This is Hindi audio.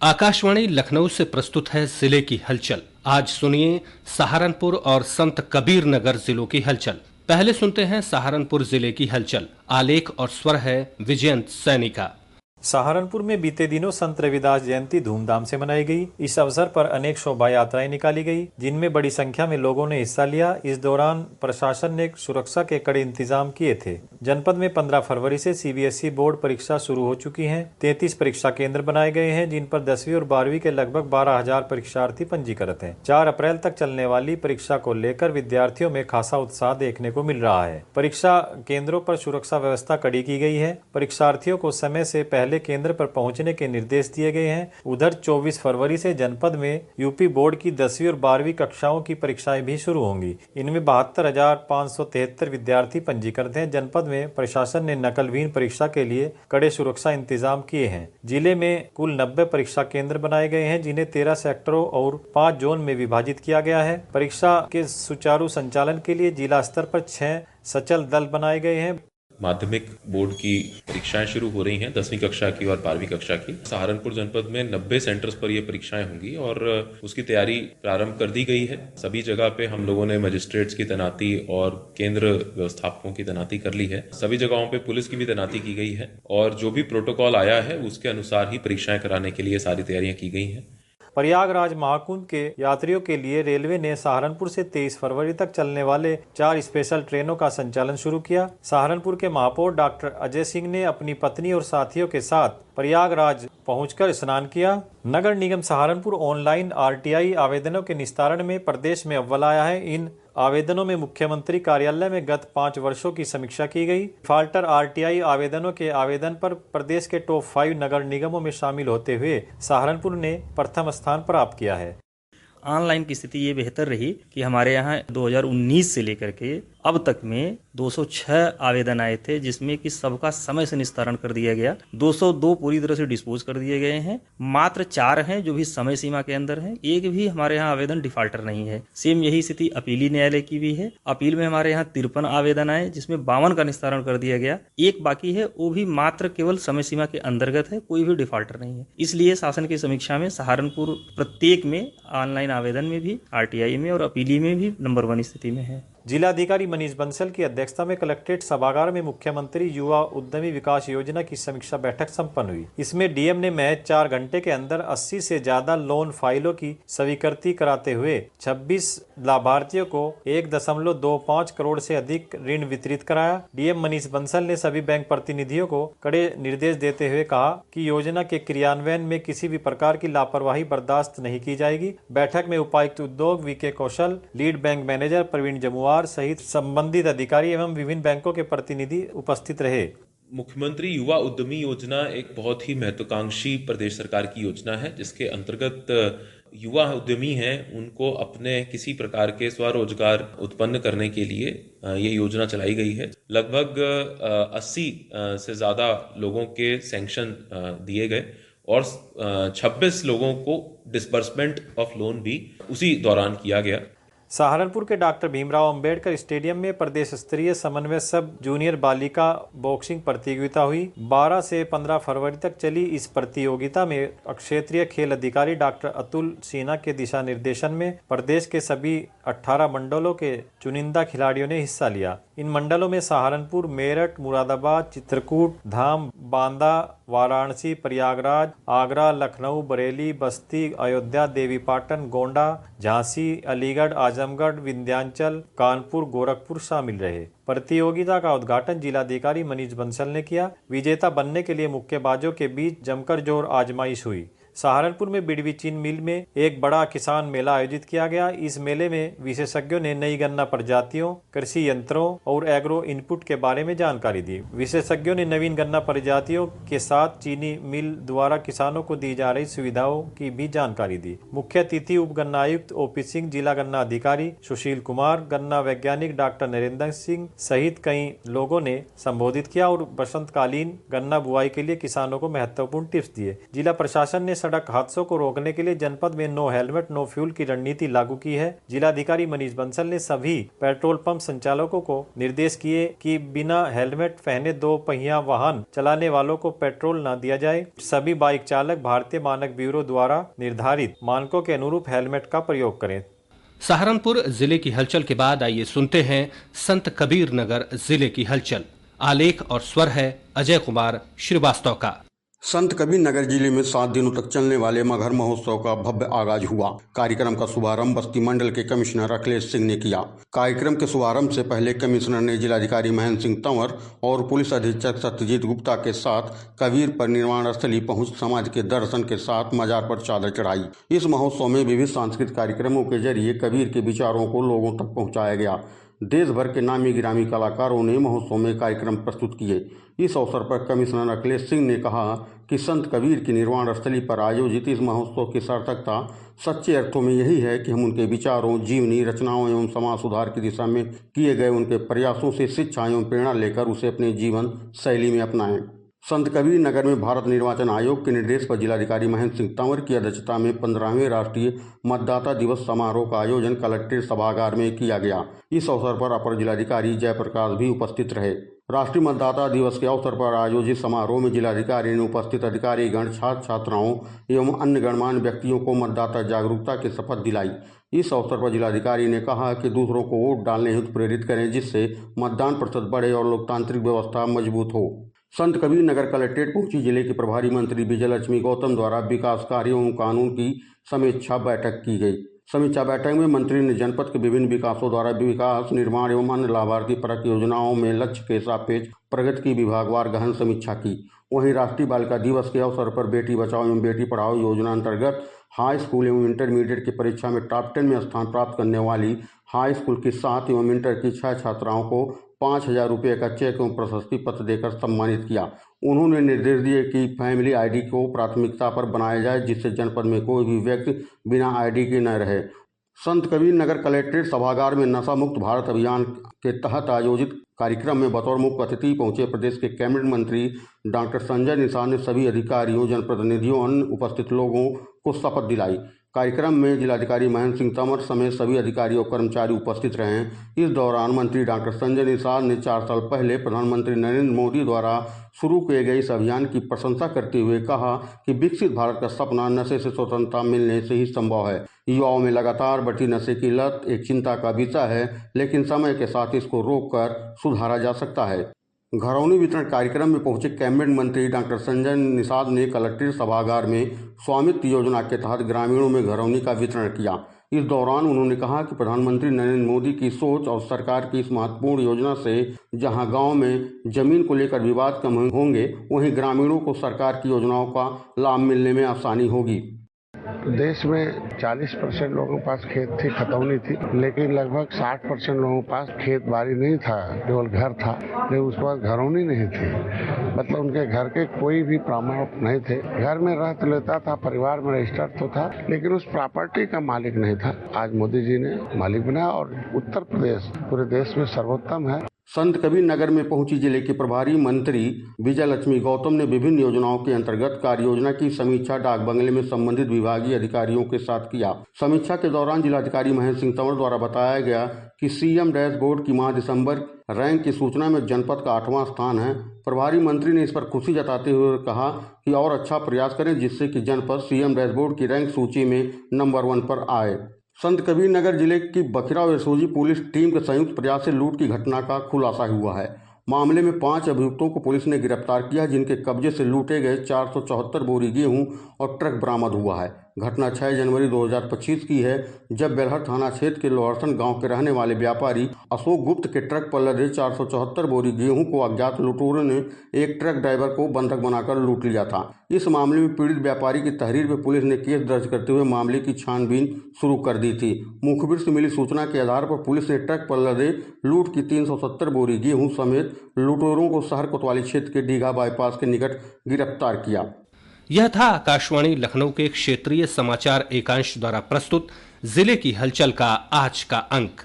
आकाशवाणी लखनऊ से प्रस्तुत है जिले की हलचल। आज सुनिए सहारनपुर और संत कबीर नगर जिलों की हलचल। पहले सुनते हैं सहारनपुर जिले की हलचल। आलेख और स्वर है विजयंत सैनी का। सहारनपुर में बीते दिनों संत रविदास जयंती धूमधाम से मनाई गई। इस अवसर पर अनेक शोभा यात्राएं निकाली गई, जिनमें बड़ी संख्या में लोगों ने हिस्सा लिया। इस दौरान प्रशासन ने सुरक्षा के कड़े इंतजाम किए थे। जनपद में 15 फरवरी से सीबीएसई बोर्ड परीक्षा शुरू हो चुकी है। 33 परीक्षा केंद्र बनाए गए हैं, जिन पर 10वीं और 12वीं के लगभग 12,000 परीक्षार्थी पंजीकृत हैं। 4 अप्रैल तक चलने वाली परीक्षा को लेकर विद्यार्थियों में खासा उत्साह देखने को मिल रहा है। परीक्षा केंद्रों पर सुरक्षा व्यवस्था कड़ी की गई है। परीक्षार्थियों को समय से पहले केंद्र पर पहुंचने के निर्देश दिए गए हैं। उधर 24 फरवरी से जनपद में यूपी बोर्ड की 10वीं और 12वीं कक्षाओं की परीक्षाएं भी शुरू होंगी। इनमें 72,573 विद्यार्थी पंजीकृत हैं। जनपद में प्रशासन ने नकलविहीन परीक्षा के लिए कड़े सुरक्षा इंतजाम किए हैं। जिले में कुल 90 परीक्षा केंद्र बनाए गए हैं, जिन्हें 13 सेक्टरों और 5 जोन में विभाजित किया गया है। परीक्षा के सुचारू संचालन के लिए जिला स्तर पर 6 सचल दल बनाए गए हैं। माध्यमिक बोर्ड की परीक्षाएं शुरू हो रही हैं, 10वीं कक्षा की और 12वीं कक्षा की। सहारनपुर जनपद में 90 सेंटर्स पर ये परीक्षाएं होंगी और उसकी तैयारी प्रारंभ कर दी गई है। सभी जगह पे हम लोगों ने मजिस्ट्रेट्स की तैनाती और केंद्र व्यवस्थापकों की तैनाती कर ली है। सभी जगहों पे पुलिस की भी तैनाती की गई है और जो भी प्रोटोकॉल आया है उसके अनुसार ही परीक्षाएं कराने के लिए सारी तैयारियां की गई हैं। प्रयागराज महाकुंभ के यात्रियों के लिए रेलवे ने सहारनपुर से 23 फरवरी तक चलने वाले 4 स्पेशल ट्रेनों का संचालन शुरू किया। सहारनपुर के महापौर डॉक्टर अजय सिंह ने अपनी पत्नी और साथियों के साथ प्रयागराज पहुंचकर स्नान किया। नगर निगम सहारनपुर ऑनलाइन आरटीआई आवेदनों के निस्तारण में प्रदेश में अव्वल आया है। इन आवेदनों में मुख्यमंत्री कार्यालय में गत 5 वर्षों की समीक्षा की गई। डिफाल्टर आरटीआई आवेदनों के आवेदन पर प्रदेश के टॉप 5 नगर निगमों में शामिल होते हुए सहारनपुर ने प्रथम स्थान प्राप्त किया है। ऑनलाइन की स्थिति ये बेहतर रही कि हमारे यहाँ 2019 से लेकर के अब तक में 206 आवेदन आए थे, जिसमें कि सबका समय से निस्तारण कर दिया गया। 202 पूरी तरह से डिस्पोज कर दिए गए हैं। मात्र 4 हैं जो भी समय सीमा के अंदर हैं। एक भी हमारे यहाँ आवेदन डिफाल्टर नहीं है। सेम यही स्थिति अपीली न्यायालय की भी है। अपील में हमारे यहाँ 53 आवेदन आए, जिसमें 52 का निस्तारण कर दिया गया। एक बाकी है, वो भी मात्र केवल समय सीमा के अंतर्गत है, कोई भी डिफाल्टर नहीं है। इसलिए शासन की समीक्षा में सहारनपुर प्रत्येक में ऑनलाइन आवेदन में भी, आरटीआई में और अपीली में भी नंबर 1 स्थिति में है। जिलाधिकारी मनीष बंसल की अध्यक्षता में कलेक्ट्रेट सभागार में मुख्यमंत्री युवा उद्यमी विकास योजना की समीक्षा बैठक संपन्न हुई। इसमें डीएम ने महज 4 घंटे के अंदर 80 से ज्यादा लोन फाइलों की स्वीकृति कराते हुए 26 लाभार्थियों को 1.25 करोड़ से अधिक ऋण वितरित कराया। डीएम मनीष बंसल ने सभी बैंक प्रतिनिधियों को कड़े निर्देश देते हुए कहा कि योजना के क्रियान्वयन में किसी भी प्रकार की लापरवाही बर्दाश्त नहीं की जाएगी। बैठक में उपायुक्त उद्योग V K Kaushal, lead bank manager Praveen Jamuar सहित संबंधित अधिकारी एवं विभिन्न बैंकों के प्रतिनिधि उपस्थित रहे। मुख्यमंत्री युवा उद्यमी योजना एक बहुत ही महत्वाकांक्षी प्रदेश सरकार की योजना है, जिसके अंतर्गत युवा उद्यमी हैं उनको अपने किसी प्रकार के स्वरोजगार उत्पन्न करने के लिए ये योजना चलाई गई है। लगभग 80 से ज़्यादा लोगों के सैंक्शन दिए गए और 26 लोगों को डिसबर्समेंट ऑफ लोन भी उसी दौरान किया गया। सहारनपुर के डॉक्टर भीमराव अंबेडकर स्टेडियम में प्रदेश स्तरीय समन्वय सब जूनियर बालिका बॉक्सिंग प्रतियोगिता हुई। 12 से 15 फरवरी तक चली इस प्रतियोगिता में क्षेत्रीय खेल अधिकारी डॉक्टर अतुल सिन्हा के दिशा निर्देशन में प्रदेश के सभी 18 मंडलों के चुनिंदा खिलाड़ियों ने हिस्सा लिया। इन मंडलों में सहारनपुर, मेरठ, मुरादाबाद, चित्रकूट, धाम, बांदा, वाराणसी, प्रयागराज, आगरा, लखनऊ, बरेली, बस्ती, अयोध्या, देवीपाटन, गोंडा, झांसी, अलीगढ़, आजमगढ़, विंध्याचल, कानपुर, गोरखपुर शामिल रहे। प्रतियोगिता का उद्घाटन जिलाधिकारी मनीष बंसल ने किया। विजेता बनने के लिए मुक्केबाजों के बीच जमकर जोर आजमाइश हुई। सहारनपुर में बिडवी चीन मिल में एक बड़ा किसान मेला आयोजित किया गया। इस मेले में विशेषज्ञों ने नई गन्ना प्रजातियों, कृषि यंत्रों और एग्रो इनपुट के बारे में जानकारी दी। विशेषज्ञों ने नवीन गन्ना प्रजातियों के साथ चीनी मिल द्वारा किसानों को दी जा रही सुविधाओं की भी जानकारी दी। मुख्य अतिथि उप गन्ना आयुक्त ओपी सिंह, जिला गन्ना अधिकारी सुशील कुमार, गन्ना वैज्ञानिक डॉक्टर नरेंद्र सिंह सहित कई लोगों ने संबोधित किया और बसंतकालीन गन्ना बुआई के लिए किसानों को महत्वपूर्ण टिप्स दिए। जिला प्रशासन ने सड़क हादसों को रोकने के लिए जनपद में नो हेलमेट नो फ्यूल की रणनीति लागू की है। जिलाधिकारी मनीष बंसल ने सभी पेट्रोल पंप संचालकों को निर्देश किए कि बिना हेलमेट पहने 2 पहिया वाहन चलाने वालों को पेट्रोल न दिया जाए। सभी बाइक चालक भारतीय मानक ब्यूरो द्वारा निर्धारित मानकों के अनुरूप हेलमेट का प्रयोग करें। सहारनपुर जिले की हलचल के बाद आइए सुनते हैं संत कबीर नगर जिले की हलचल। आलेख और स्वर है अजय कुमार श्रीवास्तव का। संत कबीर नगर जिले में 7 दिनों तक चलने वाले मगहर महोत्सव का भव्य आगाज हुआ। कार्यक्रम का शुभारंभ बस्ती मंडल के कमिश्नर अखिलेश सिंह ने किया। कार्यक्रम के शुभारंभ से पहले कमिश्नर ने जिलाधिकारी महेंद्र सिंह तंवर और पुलिस अधीक्षक सत्यजीत गुप्ता के साथ कबीर परिनिर्वाण स्थली पहुंच समाज के दर्शन के साथ मजार पर चादर चढ़ाई। इस महोत्सव में विविध सांस्कृतिक कार्यक्रमों के जरिए कबीर के विचारों को लोगों तक पहुँचाया गया। देश भर के नामी गिरामी कलाकारों ने महोत्सव में कार्यक्रम प्रस्तुत किए। इस अवसर पर कमिश्नर अखिलेश सिंह ने कहा कि संत कबीर की निर्वाण स्थली पर आयोजित इस महोत्सव की सार्थकता सच्चे अर्थों में यही है कि हम उनके विचारों, जीवनी रचनाओं एवं समाज सुधार की दिशा में किए गए उनके प्रयासों से शिक्षा एवं प्रेरणा लेकर उसे अपने जीवन शैली में अपनाएं। संत कबीर नगर में भारत निर्वाचन आयोग के निर्देश पर जिलाधिकारी महेंद्र सिंह तंवर की अध्यक्षता में 15वें राष्ट्रीय मतदाता दिवस समारोह का आयोजन कलेक्ट्रेट सभागार में किया गया। इस अवसर पर अपर जिलाधिकारी जयप्रकाश भी उपस्थित रहे। राष्ट्रीय मतदाता दिवस के अवसर पर आयोजित समारोह में जिलाधिकारी ने उपस्थित अधिकारीगण, छात्र छात्राओं एवं अन्य गणमान्य व्यक्तियों को मतदाता जागरूकता की शपथ दिलाई। इस अवसर पर जिलाधिकारी ने कहा कि दूसरों को वोट डालने हेतु प्रेरित करें, जिससे मतदान प्रतिशत बढ़े और लोकतांत्रिक व्यवस्था मजबूत हो। संत कबीर नगर कलेक्ट्रेट पहुंची जिले के प्रभारी मंत्री विजयलक्ष्मी गौतम द्वारा विकास कार्यों एवं कानून की समीक्षा बैठक की गई। समीक्षा बैठक में मंत्री ने जनपद के विभिन्न विकासों द्वारा विकास, निर्माण एवं अन्य लाभार्थी परक योजनाओं में लक्ष्य के सापेक्ष प्रगति की विभागवार गहन समीक्षा की। वहीं राष्ट्रीय बालिका दिवस के अवसर पर बेटी बचाओ एवं बेटी पढ़ाओ योजना अंतर्गत हाई स्कूल एवं इंटरमीडिएट की परीक्षा में टॉप 10 में स्थान प्राप्त करने वाली हाई स्कूल की 7 एवं इंटर की 6 छात्राओं को 5,000 रुपये का चेक एवं प्रशस्ति पत्र देकर सम्मानित किया। उन्होंने निर्देश दिए कि फैमिली आईडी को प्राथमिकता पर बनाया जाए, जिससे जनपद में कोई भी व्यक्ति बिना आईडी के न रहे। संत कबीर नगर कलेक्ट्रेट सभागार में नशा मुक्त भारत अभियान के तहत आयोजित कार्यक्रम में बतौर मुख्य अतिथि पहुंचे प्रदेश के कैबिनेट मंत्री डॉक्टर संजय निषाद ने सभी अधिकारियों, जनप्रतिनिधियों अन्य उपस्थित लोगों को शपथ दिलाई। कार्यक्रम में जिलाधिकारी महेंद्र सिंह तंवर समेत सभी अधिकारी और कर्मचारी उपस्थित रहे। इस दौरान मंत्री डॉक्टर संजय निषाद ने 4 साल पहले प्रधानमंत्री नरेंद्र मोदी द्वारा शुरू किए गए इस अभियान की प्रशंसा करते हुए कहा कि विकसित भारत का सपना नशे से स्वतंत्रता मिलने से ही संभव है। युवाओं में लगातार बढ़ती नशे की लत एक चिंता का विषय है, लेकिन समय के साथ इसको रोककर सुधारा जा सकता है। घरौनी वितरण कार्यक्रम में पहुंचे कैबिनेट मंत्री डॉक्टर संजय निषाद ने कलेक्ट्रेट सभागार में स्वामित्व योजना के तहत ग्रामीणों में घरौनी का वितरण किया। इस दौरान उन्होंने कहा कि प्रधानमंत्री नरेंद्र मोदी की सोच और सरकार की इस महत्वपूर्ण योजना से जहां गांव में जमीन को लेकर विवाद कम होंगे, वहीं ग्रामीणों को सरकार की योजनाओं का लाभ मिलने में आसानी होगी। देश में 40% लोगों के पास खेत थी, खतौनी थी, लेकिन लगभग 60% लोगों के पास खेत बाड़ी नहीं था, केवल घर था, लेकिन उसके पास घरौनी नहीं थी। मतलब उनके घर के कोई भी प्रमाण नहीं थे। घर में रह तो लेता था, परिवार में रजिस्टर्ड तो था, लेकिन उस प्रॉपर्टी का मालिक नहीं था। आज मोदी जी ने मालिक बनाया और उत्तर प्रदेश पूरे देश में सर्वोत्तम है। संत कबीर नगर में पहुंची जिले के प्रभारी मंत्री विजयलक्ष्मी गौतम ने विभिन्न योजनाओं के अंतर्गत कार्य योजना की समीक्षा डाक बंगले में संबंधित विभागीय अधिकारियों के साथ किया। समीक्षा के दौरान जिलाधिकारी महेंद्र सिंह तंवर द्वारा बताया गया कि सीएम डैशबोर्ड की माह दिसंबर रैंक की सूचना में जनपद का 8वां स्थान है। प्रभारी मंत्री ने इस पर खुशी जताते हुए कहा कि और अच्छा प्रयास करें, जिससे कि जनपद सीएम डैशबोर्ड की रैंक सूची में नंबर 1 पर आए। संत कबीर नगर जिले की बखिरा और एसओजी पुलिस टीम के संयुक्त प्रयास से लूट की घटना का खुलासा हुआ है। मामले में 5 अभियुक्तों को पुलिस ने गिरफ्तार किया, जिनके कब्जे से लूटे गए 474 बोरी गेहूं और ट्रक बरामद हुआ है। घटना 6 जनवरी 2025 की है, जब बेलहर थाना क्षेत्र के लोहरसन गांव के रहने वाले व्यापारी अशोक गुप्त के ट्रक पर लदे 474 बोरी गेहूं को अज्ञात लुटेरों ने एक ट्रक ड्राइवर को बंधक बनाकर लूट लिया था। इस मामले में पीड़ित व्यापारी की तहरीर पर पुलिस ने केस दर्ज करते हुए मामले की छानबीन शुरू कर दी थी। मुखबिर से मिली सूचना के आधार पर पुलिस ने ट्रक पर लदे लूट की 370 बोरी गेहूं समेत लुटेरों को शहर कोतवाली क्षेत्र के दीघा बाईपास के निकट गिरफ्तार किया। यह था आकाशवाणी लखनऊ के क्षेत्रीय समाचार एकांश द्वारा प्रस्तुत जिले की हलचल का आज का अंक।